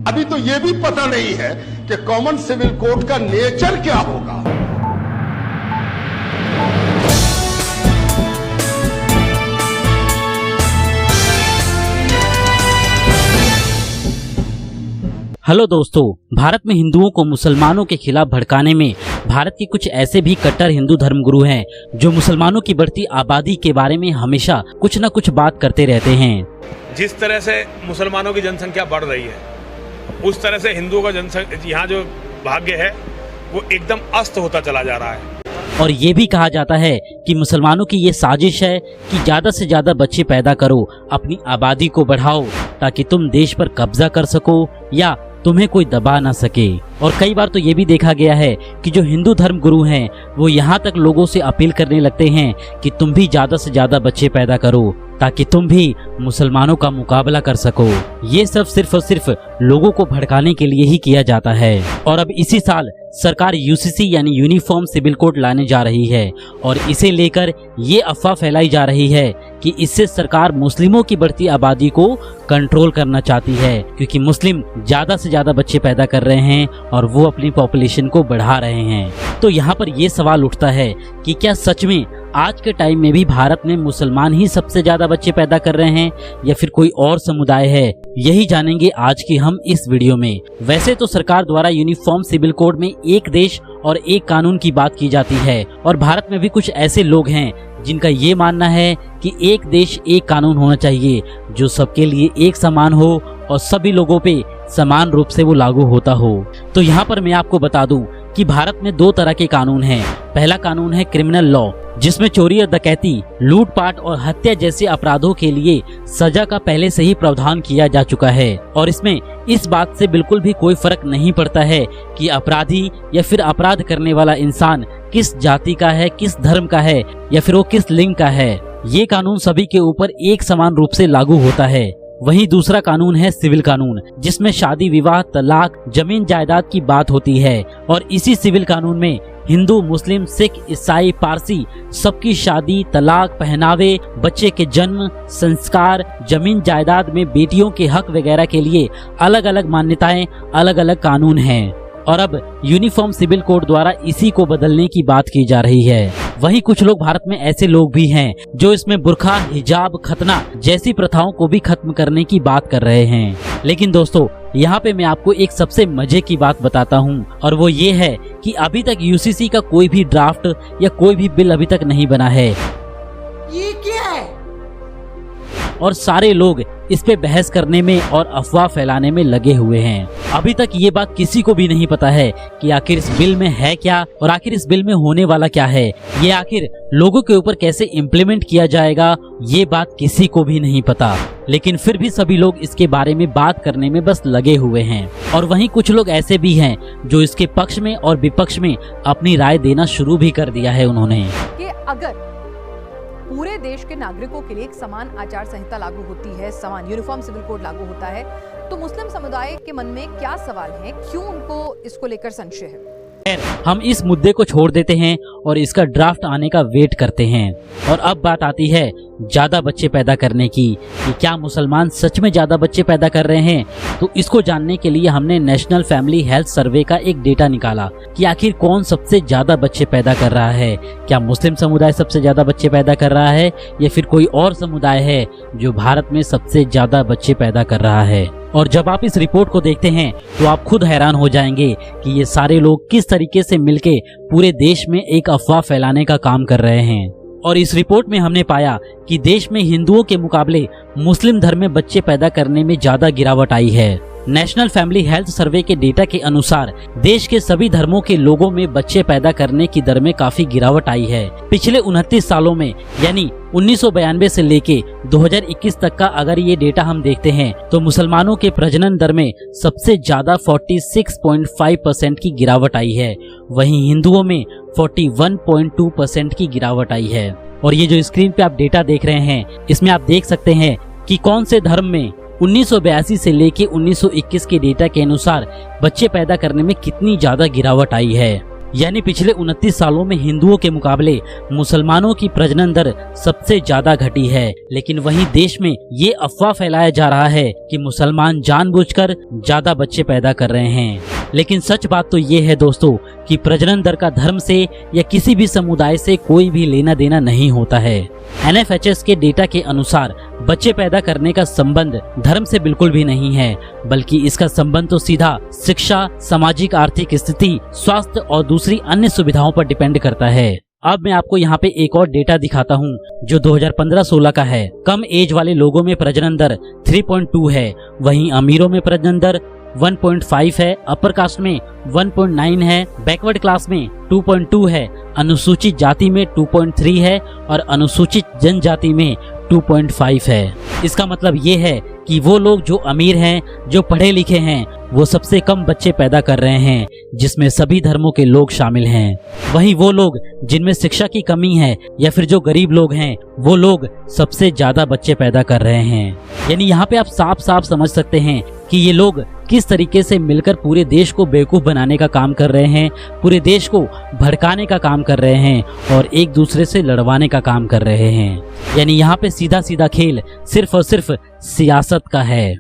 अभी तो ये भी पता नहीं है कि कॉमन सिविल कोड का नेचर क्या होगा। हेलो दोस्तों, भारत में हिंदुओं को मुसलमानों के खिलाफ भड़काने में भारत के कुछ ऐसे भी कट्टर हिंदू धर्मगुरु हैं जो मुसलमानों की बढ़ती आबादी के बारे में हमेशा कुछ न कुछ बात करते रहते हैं। जिस तरह से मुसलमानों की जनसंख्या बढ़ रही है, उस तरह से हिंदुओं का यहाँ जो भाग्य है वो एकदम अस्त होता चला जा रहा है। और ये भी कहा जाता है कि मुसलमानों की ये साजिश है कि ज्यादा से ज्यादा बच्चे पैदा करो, अपनी आबादी को बढ़ाओ ताकि तुम देश पर कब्जा कर सको या तुम्हें कोई दबा ना सके। और कई बार तो ये भी देखा गया है कि जो हिंदू धर्म गुरु हैं वो यहाँ तक लोगों से अपील करने लगते हैं कि तुम भी ज्यादा से ज्यादा बच्चे पैदा करो ताकि तुम भी मुसलमानों का मुकाबला कर सको। ये सब सिर्फ और सिर्फ लोगों को भड़काने के लिए ही किया जाता है। और अब इसी साल सरकार यूसीसी यानी यूनिफॉर्म सिविल कोड लाने जा रही है और इसे लेकर ये अफवाह फैलाई जा रही है कि इससे सरकार मुस्लिमों की बढ़ती आबादी को कंट्रोल करना चाहती है, क्योंकि मुस्लिम ज्यादा से ज्यादा बच्चे पैदा कर रहे हैं और वो अपनी पॉपुलेशन को बढ़ा रहे हैं। तो यहाँ पर ये सवाल उठता है कि क्या सच में आज के टाइम में भी भारत में मुसलमान ही सबसे ज्यादा बच्चे पैदा कर रहे हैं या फिर कोई और समुदाय है? यही जानेंगे आज की हम इस वीडियो में। वैसे तो सरकार द्वारा यूनिफॉर्म सिविल कोड में एक देश और एक कानून की बात की जाती है और भारत में भी कुछ ऐसे लोग हैं जिनका ये मानना है कि एक देश एक कानून होना चाहिए जो सबके लिए एक समान हो और सभी लोगों पे समान रूप से वो लागू होता हो। तो यहाँ पर मैं आपको बता दूं कि भारत में दो तरह के कानून हैं। पहला कानून है क्रिमिनल लॉ, जिसमें चोरी और डकैती, लूटपाट और हत्या जैसे अपराधों के लिए सजा का पहले से ही प्रावधान किया जा चुका है और इसमें इस बात से बिल्कुल भी कोई फर्क नहीं पड़ता है कि अपराधी या फिर अपराध करने वाला इंसान किस जाति का है, किस धर्म का है या फिर वो किस लिंग का है। ये कानून सभी के ऊपर एक समान रूप से लागू होता है। वहीं दूसरा कानून है सिविल कानून, जिसमें शादी, विवाह, तलाक, जमीन जायदाद की बात होती है और इसी सिविल कानून में हिंदू, मुस्लिम, सिख, ईसाई, पारसी सबकी शादी, तलाक, पहनावे, बच्चे के जन्म, संस्कार, जमीन जायदाद में बेटियों के हक वगैरह के लिए अलग अलग मान्यताएं, अलग अलग कानून हैं। और अब यूनिफॉर्म सिविल कोड द्वारा इसी को बदलने की बात की जा रही है। वहीं कुछ लोग भारत में ऐसे लोग भी हैं जो इसमें बुर्का, हिजाब, खतना जैसी प्रथाओं को भी खत्म करने की बात कर रहे हैं। लेकिन दोस्तों, यहाँ पे मैं आपको एक सबसे मजे की बात बताता हूँ और वो ये है कि अभी तक यूसीसी का कोई भी ड्राफ्ट या कोई भी बिल अभी तक नहीं बना है। ये क्या है? और सारे लोग इस पे बहस करने में और अफवाह फैलाने में लगे हुए हैं। अभी तक ये बात किसी को भी नहीं पता है कि आखिर इस बिल में है क्या और आखिर इस बिल में होने वाला क्या है। ये आखिर लोगों के ऊपर कैसे इम्प्लीमेंट किया जाएगा, ये बात किसी को भी नहीं पता। लेकिन फिर भी सभी लोग इसके बारे में बात करने में बस लगे हुए हैं। और वहीं कुछ लोग ऐसे भी हैं जो इसके पक्ष में और विपक्ष में अपनी राय देना शुरू भी कर दिया है उन्होंने। कि अगर पूरे देश के नागरिकों के लिए एक समान आचार संहिता लागू होती है, समान यूनिफॉर्म सिविल कोड लागू होता है, तो मुस्लिम समुदाय के मन में क्या सवाल है, क्यों उनको इसको लेकर संशय है? हम इस मुद्दे को छोड़ देते हैं और इसका ड्राफ्ट आने का वेट करते हैं। और अब बात आती है ज्यादा बच्चे पैदा करने की कि क्या मुसलमान सच में ज्यादा बच्चे पैदा कर रहे हैं। तो इसको जानने के लिए हमने नेशनल फैमिली हेल्थ सर्वे का एक डेटा निकाला कि आखिर कौन सबसे ज्यादा बच्चे पैदा कर रहा है। क्या मुस्लिम समुदाय सबसे ज्यादा बच्चे पैदा कर रहा है या फिर कोई और समुदाय है जो भारत में सबसे ज्यादा बच्चे पैदा कर रहा है। और जब आप इस रिपोर्ट को देखते हैं तो आप खुद हैरान हो जाएंगे कि ये सारे लोग किस तरीके से मिलके पूरे देश में एक अफवाह फैलाने का काम कर रहे हैं। और इस रिपोर्ट में हमने पाया कि देश में हिंदुओं के मुकाबले मुस्लिम धर्म में बच्चे पैदा करने में ज्यादा गिरावट आई है। नेशनल फैमिली हेल्थ सर्वे के डेटा के अनुसार देश के सभी धर्मों के लोगों में बच्चे पैदा करने की दर में काफी गिरावट आई है। पिछले 29 सालों में यानी 1992 से लेके 2021 तक का अगर ये डेटा हम देखते हैं तो मुसलमानों के प्रजनन दर में सबसे ज्यादा 46.5% की गिरावट आई है। वहीं हिंदुओं में 41.2% की गिरावट आई है। और ये जो स्क्रीन पे आप डेटा देख रहे हैं, इसमें आप देख सकते हैं कि कौन से धर्म में 1982 से लेके 1921 के डेटा के अनुसार बच्चे पैदा करने में कितनी ज्यादा गिरावट आई है। यानी पिछले 29 सालों में हिंदुओं के मुकाबले मुसलमानों की प्रजनन दर सबसे ज्यादा घटी है। लेकिन वहीं देश में ये अफवाह फैलाया जा रहा है कि मुसलमान जानबूझकर ज्यादा बच्चे पैदा कर रहे हैं। लेकिन सच बात तो ये है दोस्तों कि प्रजनन दर का धर्म से या किसी भी समुदाय से कोई भी लेना देना नहीं होता है। NFHS के डेटा के अनुसार बच्चे पैदा करने का संबंध धर्म से बिल्कुल भी नहीं है, बल्कि इसका संबंध तो सीधा शिक्षा, सामाजिक आर्थिक स्थिति, स्वास्थ्य और दूसरी अन्य सुविधाओं पर डिपेंड करता है। अब मैं आपको यहाँ पे एक और डेटा दिखाता हूँ जो 2015-16 का है। कम एज वाले लोगों में प्रजनन दर 3.2 है, वहीं अमीरों में प्रजनन दर 1.5 है, अपर कास्ट में 1.9 है, बैकवर्ड क्लास में 2.2 है, अनुसूचित जाति में 2.3 है और अनुसूचित जनजाति में 2.5 है। इसका मतलब ये है कि वो लोग जो अमीर हैं, जो पढ़े लिखे हैं, वो सबसे कम बच्चे पैदा कर रहे हैं, जिसमें सभी धर्मों के लोग शामिल हैं। वहीं वो लोग जिनमें शिक्षा की कमी है या फिर जो गरीब लोग हैं, वो लोग सबसे ज्यादा बच्चे पैदा कर रहे हैं। यानी यहाँ पे आप साफ साफ समझ सकते हैं कि ये लोग किस तरीके से मिलकर पूरे देश को बेवकूफ बनाने का काम कर रहे हैं, पूरे देश को भड़काने का काम कर रहे हैं और एक दूसरे से लड़वाने का काम कर रहे हैं। यानी यहाँ पे सीधा सीधा खेल सिर्फ और सिर्फ सियासत का है।